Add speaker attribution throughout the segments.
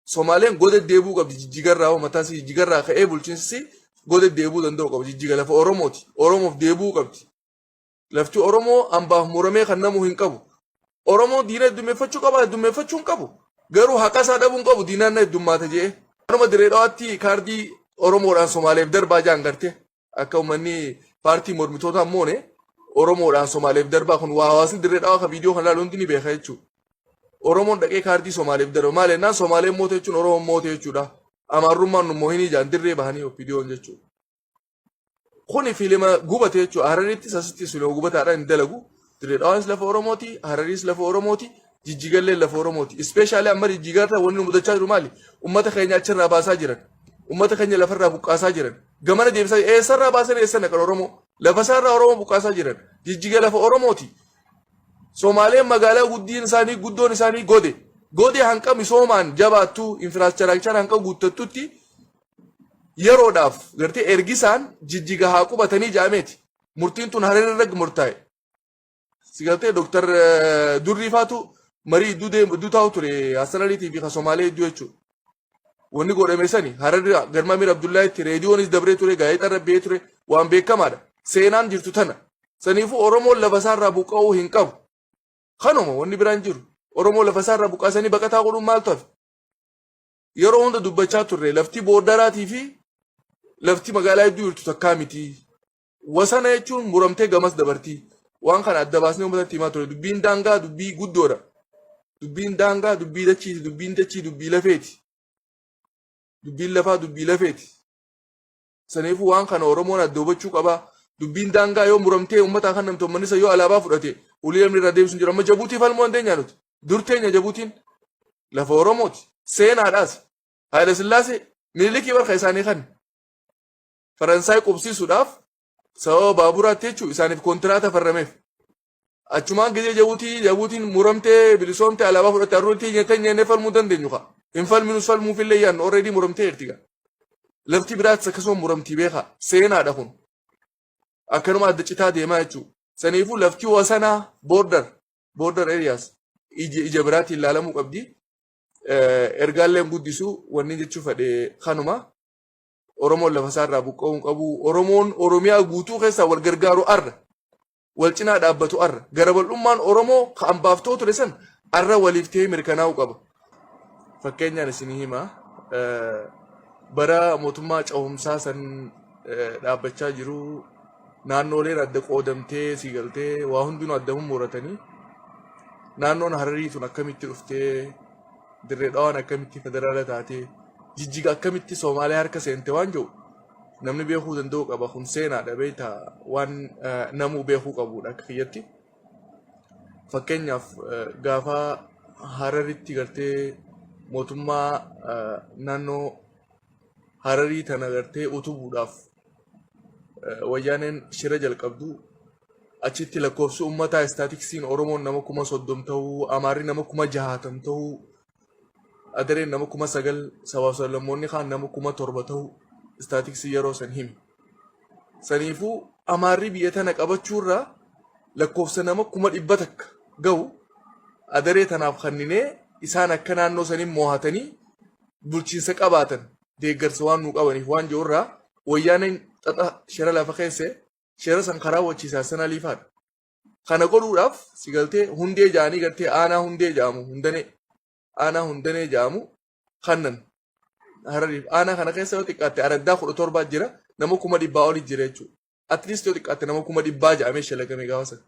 Speaker 1: Somaaleen goda deebuu qabdi jijjigarraa hoo mataa isii jijjigarraa ka'ee bulchiinsi goda deebuu danda'u qaba jijjiga lafa Oromooti. Oromoof deebuu qabdi. Lafti Oromoo hambaaf muramee kan namu hin qabu. Oromoo diina heddummeeffachuu qaba heddummeeffachuu hin qabu. Garuu haqa isaa dhabuu hin qabu diinaan na heddummaata jedhee. Anuma dirree dhawaatti kaardii Oromoodhaan Somaaleef darbaa jaan garte akka uummanni paartii mormitootaa moone Oromoodhaan Somaaleef darbaa kun waa hawaasni dirree dhawaa kan viidiyoo kan laalu hundi ni beeka jechuudha. Oromoon dhaqee kaardii Somaaleef darba maal ennaan Somaaleen moote jechuun Oromoon moote jechuudha. Amaarrummaan nu moohinii jaan dirree bahanii of viidiyoon jechuudha. Kuni fiilima gubate jechuudha. Hararitti sasitti fiilima gubataadhaan hin dalagu. Dirree dhawaanis lafa Oromooti, Harariis lafa Oromooti, Jijjigallee lafa Oromooti. Ispeeshaalee amma Jijjigarra wanni nu mudachaa jiru maali? Uummata keenya achirraa baasaa jiran. Uummata keenya lafarraa buqqaasaa jiran. Gamana deebisaa eessarraa baasan eessana kan Oromoo? Lafa isaarraa Oromoo buqqaasaa jiran. Jijjiga lafa Oromooti. Somaaleen magaalaa guddoon isaanii gode. Gode hanqa misoomaan jabaattuu infiraastraakscharaa hanqa guuttattutti yeroodhaaf gartee ergisaan jijjiga haa qubatanii jaameeti. Murtiin tun Hararirra murtaa'e. Sigaltee Dr. Durrii faatu marii idduu taa'u ture Hasanaliitii fi Somaalee iddoo jechuudha. Wanni godhame sani Hararri Garmaamir Abdullaahitti reediyoonis dabree ture gaazexaarra ba'ee ture waan beekamaadha. Seenaan jirtu tana. Saniifuu Oromoon lafa isaarraa buqqa'uu hin qabu. Kanuma wanni biraan jiru. Oromoo lafa isaarraa buqqaasanii baqataa godhuun maal ta'a? Yeroo hunda dubbachaa turre lafti booddaraatii fi lafti magaalaa iddoo jirtu takkaa miti. Wasana jechuun muramtee gamas dabartii. Waan kana adda baasnee uummatatti himaa ture. Dubbiin daangaa dubbii guddoodha. Dubbiin daangaa dubbii dachiiti. Dubbiin dachii dubbii lafeeti. Dubbiin lafaa dubbii lafeeti. Saniifuu waan kana Oromoon adda hubachuu qaba. Dubbiin daangaa yoo muramtee uummataa kan namtu uummanisa yoo alaabaa fudhate ulii namni irraa deebisuun jira. Amma Jabuutii falmoo handeenya nuti. Dur teenya Jabuutiin lafa Oromooti. Seenaadhaas. Haayila Sillaasee Minilikii barka isaanii kan Faransaay qubsiisuudhaaf sababa baaburaatti jechuun isaaniif kontiraata farrameef. Achumaan gizee Jabuutiin muramtee bilisoomtee alaabaa fudhatte arroottii teenya falmuu dandeenyu kaa. Hin falminus falmuufillee yaadnu already muramtee ertiga. Lafti biraattis akkasuma muramtii beekaa. Seenaadha kun. Akkanuma adda citaa deemaa jechuudha. Saniifuu lafti wasanaa border areas ija biraatiin ilaalamuu qabdi. Ergaalleen guddisuu wanni jechuu fedhe kanuma. Oromoon lafa isaarraa buqqa'uu qabu. Oromoon Oromiyaa guutuu keessaa wal gargaaru arra. Wal cinaa dhaabbatu arra. Garabal'ummaan Oromoo kan baaftoo ture san arra waliif ta'ee mirkanaa'uu qaba. Fakkeenyaan isinii hima. Bara mootummaa cehumsaa san dhaabbachaa jiru. Naannoleen adda qoodamtee siigaltee waa hundinuu adda mummuratanii naannoon Hararii tun akkamitti dhuftee dirree dhawaan akkamitti federaala taatee jijjiga akkamitti Soomaaliyaa harka seente waan jiru namni beekuu danda'u qaba. Kun seenaadha beektaa waan namuu beekuu qabudha akka kiyyatti. Fakkeenyaaf gaafa Hararitti gartee mootummaa naannoo Hararii tana gartee utubuudhaaf wayyaaneen shira jalqabdu achitti lakkoofsi uummataa istaatiksiin Oromoon nama 30,000 ta'uu, Amaarri nama 60,000 ta'uu, Adareen nama 9,000 sabaa lammoonni kaan nama 7,000 ta'uu istaatiksii yeroo san himi. Saniifuu Amaarri biyya tana qabachuurraa lakkoofsa nama 100,000 takka ga'u Adaree tanaaf kanninee isaan akka naannoo saniin moohatanii bulchiinsa qabaatan deeggarsa waan nuu qabaniif waan jirurraa wayyaaneen xaxa shira lafa keesse shira san karaa wachiisaa sana liifaadha. Kana godhuudhaaf sigaltee hundee jaanii gartee aanaa hundee jaamu hundanee jaamu kannan Harariif aanaa kana keessa yoo xiqqaatte araddaa 17 jira nama 100,000 oli jira jechuudha. At least yoo xiqqaatte nama 100,000 jaamee shalagame gaafa sana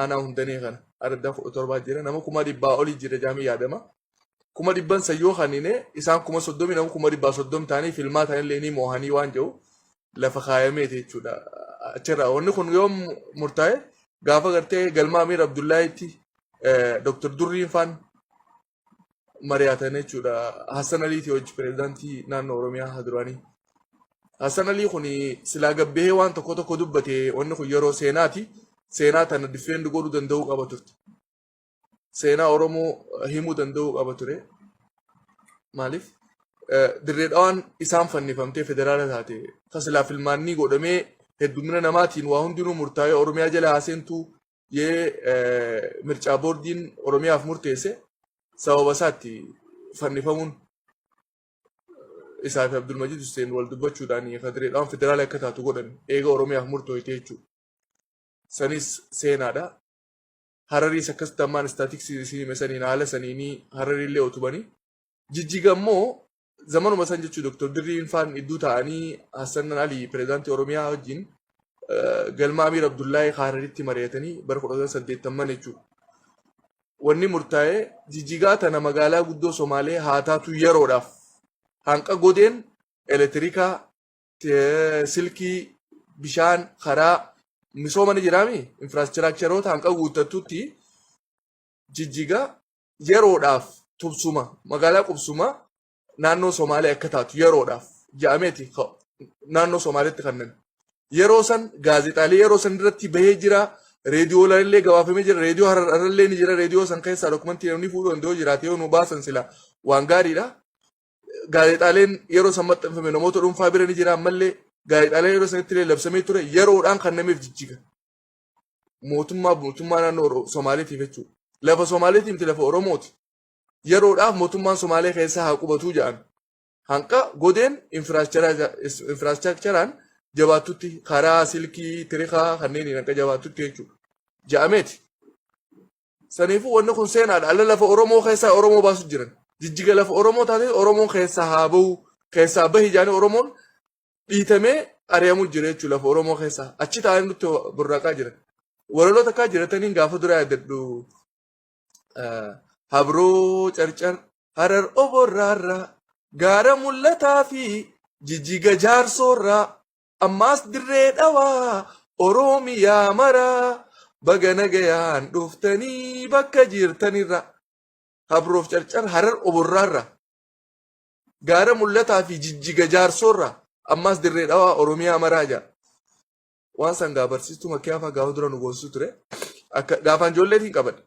Speaker 1: aanaa hundanee kana araddaa 17 jira nama 100,000 oli jira jaamee yaadama. 100,000 sayyoo kanninee isaan 30,000 nama 130 ta'anii filmaa ta'anillee ni moohanii waan jiru. Lafa kaayameeti jechuudha. Achirraa wanni kun yoo murtaa'e gaafa gartee Galmaamir Abdullaahitti Dr. Durriin faan mari'atan jechuudha. Hassan Aliitii hojii pireezidaantii naannoo Oromiyaa duraanii. Hassan Alii kun silaa gabbahee waan tokko dubbate wanni kun yeroo seenaati. Seenaa tana difeendi godhuu danda'uu qaba turte. Seenaa Oromoo himuu danda'uu qaba ture. Maaliif? Dirree dhawaan isaan fannifamtee federaala taate tasilaa filmaannii godhamee heddumina namaatiin waa hundinuu murtaa'ee Oromiyaa jala haaseentuu mircaa boordiin Oromiyaaf murteesse sababa isaatti fannifamuun isaa fi Abdulmajid Hussein wal dubbachuudhaan kadireedhaan federaala akka taatu godhan eega Oromiyaaf murtooyte jechuudha. Sanis seenaadha. Hararis akkasitti ammaan istaatiksii mesaniin haala saniinii Hararillee utubanii. Jijjiga immoo zamanuma san jechuu Dr. Dirriin faan iddoo ta'anii Hassan Ali pireezidaantii Oromiyaa wajjin galma Amiir Abdullaahi Hararitti mari'atanii bara 1980 jechuudha. Wanni murtaa'ee jijjigaa tana magaalaa guddoo Somaalee haa taatu yeroodhaaf hanqa godeen elektirikaa silkii bishaan karaa misooma ni jiraami infraastiraakcharoota hanqa guuttatutti jijjigaa yeroodhaaf tubsuma magaalaa qubsuma naannoo Somaalee akka taatu yeroodhaaf ja'ameeti naannoo Somaaleetti kannan yeroo san gaazexaalee yeroo san irratti bahee jira. Reediyoolee gabaafamee jira. Reediyoo hararallee ni jira. Reediyoo san keessaa dokumentii namni fuudhu danda'u jiraate yoo nu baasan sila waan gaariidha. Gaazexaaleen yeroo san maxxanfame namoota dhuunfaa bira ni jira. Ammallee gaazexaaleen yeroo sanitti illee labsamee ture yeroodhaan kan nameef jijjiga. Mootummaa naannoo Somaaleetiif jechuudha. Lafa Somaaleetii miti lafa Oromooti. Yeroodhaaf mootummaan Somaalee keessaa haa qubatuu jedhan. Hanqa godeen infraastiraakcharaan jabaatutti karaa silkii tirikaa kanneen akka jabaatutti jechuudha. Ja'ameeti. Saniifuu wanni kun seenaadha. Alla lafa Oromoo keessaa Oromoo baasu jiran. Jijjiga lafa Oromoo taate Oromoon keessaa haa bahu keessaa bahi jaanii Oromoon dhiitamee ari'amuu jira jechuudha lafa Oromoo keessaa. Achi taa'anii nutti burraaqaa jiran. Walaloota akka jirataniin gaafa dura yaadadhu habroo carcar harar oborraarraa gaara mul'ataa fi jijjiga jaarsoorraa ammaas dirree dhawaa Oromiyaa maraa baga nagayaan dhuftanii bakka jirtanirra habroof carcar harar oborraarra gaara mul'ataa fi jijjiga jaarsoorra ammaas dirree dhawaa Oromiyaa maraa jaa. Waan san barsiistuu makkiyaafaa gaafa dura nu goonsuu ture. Gaafaan ijoolleetiin qabadhe.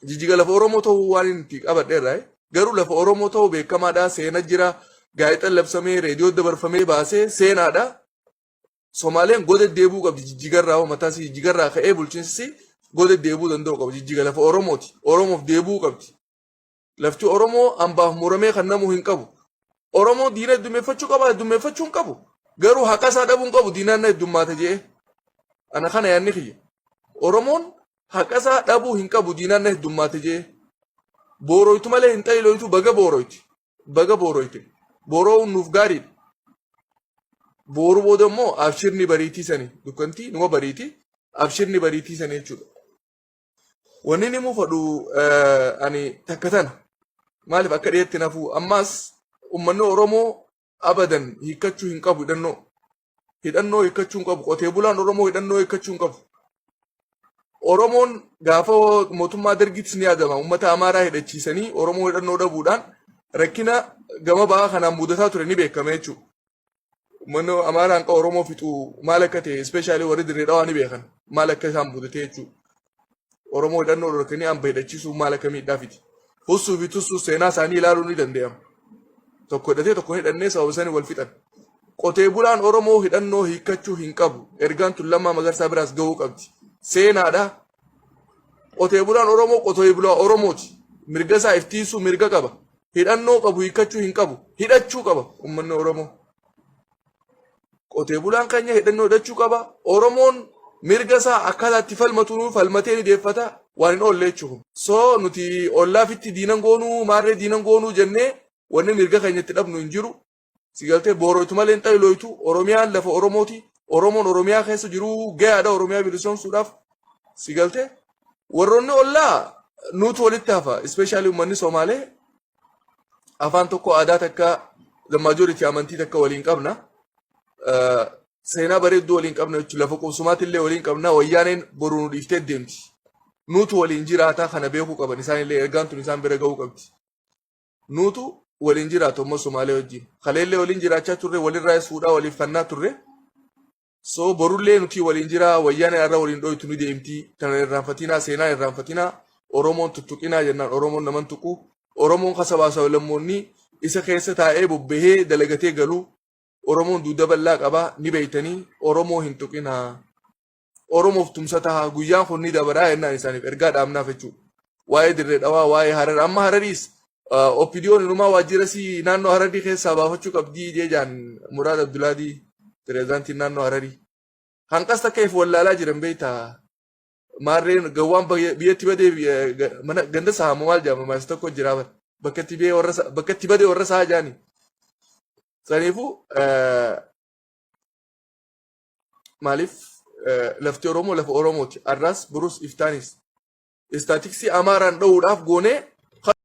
Speaker 1: Jijjiga lafa Oromoo ta'uu waan itti qabadheerraa garuu lafa Oromoo ta'uu beekamaadha. Seena jira. Gaazexaan labsamee reediyoo dabarfamee baasee seenaadha. Somaaleen goda deebuu qabdi jijjigarraa mataas jijjigarraa ka'ee bulchiinsi goda deebuu danda'u qaba. Jijjiga lafa Oromooti. Oromoof deebuu qabdi. Lafti Oromoo hambaaf muramee kan namu hin qabu. Oromoo diina heddummeeffachuu qaba heddummeeffachuu hin qabu. Garuu haqa isaa dhabuu hin qabu diinaan na heddummaate jee. Ana kana yaadni kiyya. Oromoon haqa isaa dhabuu hin qabu diinaan na heddummaate jee. Booroytu malee hin xayiloytu baga booroyti. Baga booroyte. Booroon nuuf gaariidha. Booruu booda immoo abshirni bariitii sanii dukkantii numa bariitii abshirni bariitii sanii jechuudha. Wanni inni mufadhu ani takka tana maaliif akka dhiyeetti nafuu ammaas uummanni Oromoo abadan hiikkachuu hin qabu hidhannoo hiikkachuu hin qabu qotee bulaan Oromoo hidhannoo hiikkachuu hin qabu. Oromoon gaafa mootummaa dargittis ni yaadama uummata Amaaraa hidhachiisanii Oromoo hidhannoo dhabuudhaan rakkina gama ba'aa kanaan mudataa ture ni beekama jechuudha. Uummanni Amaaraan qabu Oromoo fixuu maal akka ta'e ispeeshaalii warri dirree dhawaa ni beekan maal akka isaan mudate jechuudha. Oromoo hidhannoo dhorkanii hamba hidhachiisuu maal akka miidhaafiti. Hussuu fi tussuu seenaa isaanii ilaaluu ni danda'ama. Tokko hidhatee tokko hidhannee sababa isaanii wal fixan. Qotee bulaan Oromoo hidhannoo hiikkachuu hin qabu. Ergaan tun Lammaa Magarsaa biraas gahuu qabdi. Seenaadha. Qotee bulaan Oromoo qotee bulaa Oromooti. Mirga isaa iftiisuu mirga qaba. Hidhannoo qabu hiikkachuu hin qabu. Hidhachuu qaba uummanni Oromoo. Qotee bulaan keenya hidhannoo hidhachuu qaba. Oromoon mirga isaa akkaataatti falmatu falmatee ni deeffata waan hin oolle jechuudha. So nuti ollaafitti diinan goonuu maarree diinan goonuu jennee wanni mirga keenyatti dhabnu hin jiru. Sigaltee booroytu malee hin xayiloytu Oromiyaan lafa Oromooti. Oromoon Oromiyaa keessa jiru gayaadha Oromiyaa bilisoomsuudhaaf. Sigaltee warroonni ollaa nuutu walitti hafa. Ispeeshaalii uummanni Somaalee afaan tokko aadaa takka majority amantii takka waliin qabna. Seenaa bareedduu waliin qabna jechuudha. Lafa qubsumaatti illee waliin qabna. Wayyaaneen boruu nu dhiiftee deemti. Nuutu waliin jiraataa kana beekuu qaban. Isaan illee ergaan tun isaan bira gahuu qabdi. Nuutu waliin jiraatu ammoo Somaalee wajjin. Kaleellee waliin jiraachaa turre walirraa fuudhaa waliif fannaa turre. So borullee nuti waliin jira wayyaanee irraa waliin dhoytu ni deemti. Kana irraanfatinaa seenaa irraanfatinaa Oromoon tuttuqinaa jennaan Oromoon naman tuqu. Oromoon kasabaa sablammoonni isa keessa taa'ee bobbahee dalagatee galuu. Oromoon duuda bal'aa qabaa ni beeytanii Oromoo hin tuqinaa. Oromoof tumsa tahaa guyyaan kun ni dabaraa jennaan isaaniif ergaa dhaabnaaf jechuudha. Waa'ee dirree dhawaa waa'ee Harar amma Harariis Opiniyoon inumaa waajjira si naannoo Hararii keessaa baafachuu qabdii jejaan Muraad Abdulaadii pireezidaantiin naannoo Hararii. Hanqas takkeef wallaalaa jiran beektaa. Maarreen gawwaan biyyatti badee ganda saamu maal jedhama maas tokko jira bakka itti badee warra saa jaani. Saniifuu maaliif lafti Oromoo lafa Oromooti. Arraas burus iftaanis. Istaatiksii Amaaraan dho'uudhaaf goonee